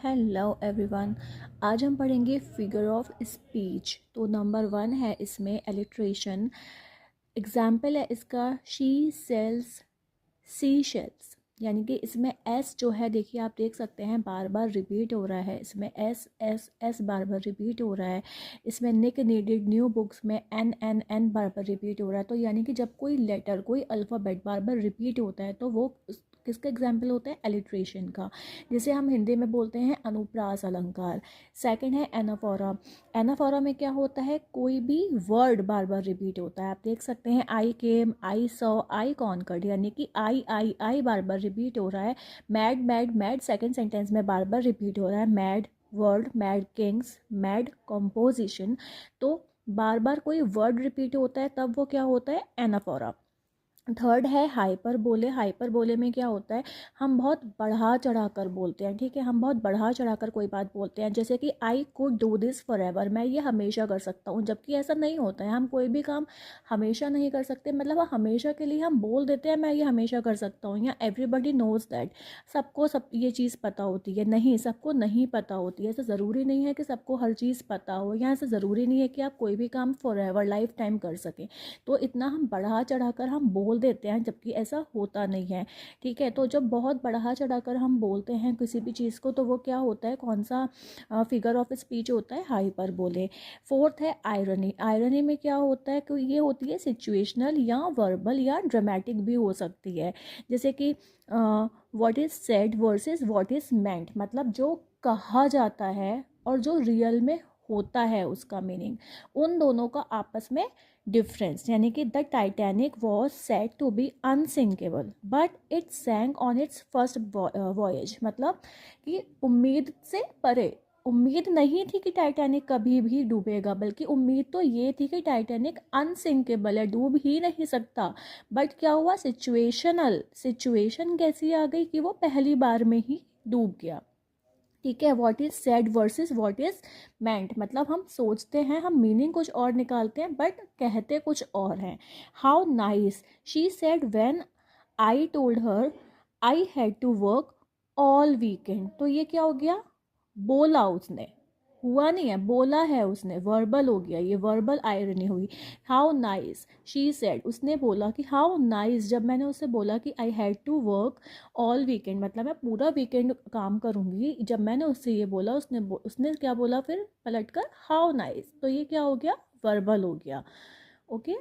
Hello everyone. आज हम पढ़ेंगे फिगर ऑफ स्पीच। तो नंबर 1 है इसमें एलिट्रेशन। एग्जाम्पल है इसका शी सेल्स सी शेल्स, यानी कि इसमें एस जो है देखिए आप देख सकते हैं बार बार रिपीट हो रहा है। इसमें एस एस एस बार बार रिपीट हो रहा है। इसमें निक नीडेड न्यू बुक्स में एन एन एन बार बार रिपीट हो रहा है। तो यानी कि जब कोई लेटर कोई अल्फ़ाबेट बार बार रिपीट होता है तो वो किसका एग्जाम्पल होता है? एलिट्रेशन का, जिसे हम हिंदी में बोलते हैं अनुप्रास अलंकार। सेकंड है एनाफोरा। एनाफोरा में क्या होता है? कोई भी वर्ड बार बार रिपीट होता है। आप देख सकते हैं आई केम, आई सॉ, आई कॉन्कर्ड, यानी कि आई बार बार रिपीट हो रहा है। Mad mad mad second sentence में बार बार रिपीट हो रहा है। Mad word, mad Kings, mad composition. तो बार बार कोई वर्ड रिपीट होता है तब वो क्या होता है? एनाफोरा। थर्ड है हाइपर बोले। हाइपर बोले में क्या होता है? हम बहुत बढ़ा चढ़ा कर बोलते हैं, ठीक है, हम बहुत बढ़ा चढ़ा कर कोई बात बोलते हैं, जैसे कि I could do this for ever, मैं ये हमेशा कर सकता हूँ, जबकि ऐसा नहीं होता है। हम कोई भी काम हमेशा नहीं कर सकते, मतलब हमेशा के लिए हम बोल देते हैं मैं ये हमेशा कर सकता हूँ, या एवरीबडी नोज दैट, सबको सब ये चीज़ पता होती है। नहीं, सबको नहीं पता होती है। ऐसा ज़रूरी नहीं है कि सबको हर चीज़ पता हो, या ऐसा ज़रूरी नहीं है कि आप कोई भी काम फॉर एवर लाइफ टाइम कर सकें। तो इतना हम बढ़ा चढ़ा कर हम बोल देते हैं, जबकि ऐसा होता नहीं है, ठीक है। तो जब बहुत बढ़ा चढ़ाकर हम बोलते हैं किसी भी चीज़ को तो वो क्या होता है? कौन सा फिगर ऑफ स्पीच होता है? हाइपरबोले। फोर्थ है आयरनी। आयरनी में क्या होता है कि ये होती है सिचुएशनल या वर्बल या ड्रामेटिक भी हो सकती है, जैसे कि what is said versus what is meant, मतलब जो कहा जाता है और जो रियल में होता है उसका मीनिंग, उन दोनों का आपस में डिफरेंस। यानी कि the Titanic was said to be unsinkable but it sank on its first voyage, मतलब कि उम्मीद से परे। उम्मीद नहीं थी कि टाइटैनिक कभी भी डूबेगा, बल्कि उम्मीद तो ये थी कि टाइटैनिक अनसिंकेबल है, डूब ही नहीं सकता। बट क्या हुआ? सिचुएशनल, सिचुएशन कैसी आ गई कि वो पहली बार में ही डूब गया, ठीक है। What is said versus what is meant, मतलब हम सोचते हैं, हम मीनिंग कुछ और निकालते हैं बट कहते कुछ और हैं। How nice she said when I told her I had to work all weekend. तो ये क्या हो गया? बोला उसने, हुआ नहीं है, बोला है उसने, वर्बल हो गया, ये वर्बल आयरनी हुई। हाउ नाइस शी सेड, उसने बोला कि हाउ नाइस, जब मैंने उससे बोला कि I had to work all weekend, मतलब मैं पूरा वीकेंड काम करूँगी, जब मैंने उससे ये बोला, उसने क्या बोला फिर पलट कर? How nice. तो ये क्या हो गया? वर्बल हो गया, ओके।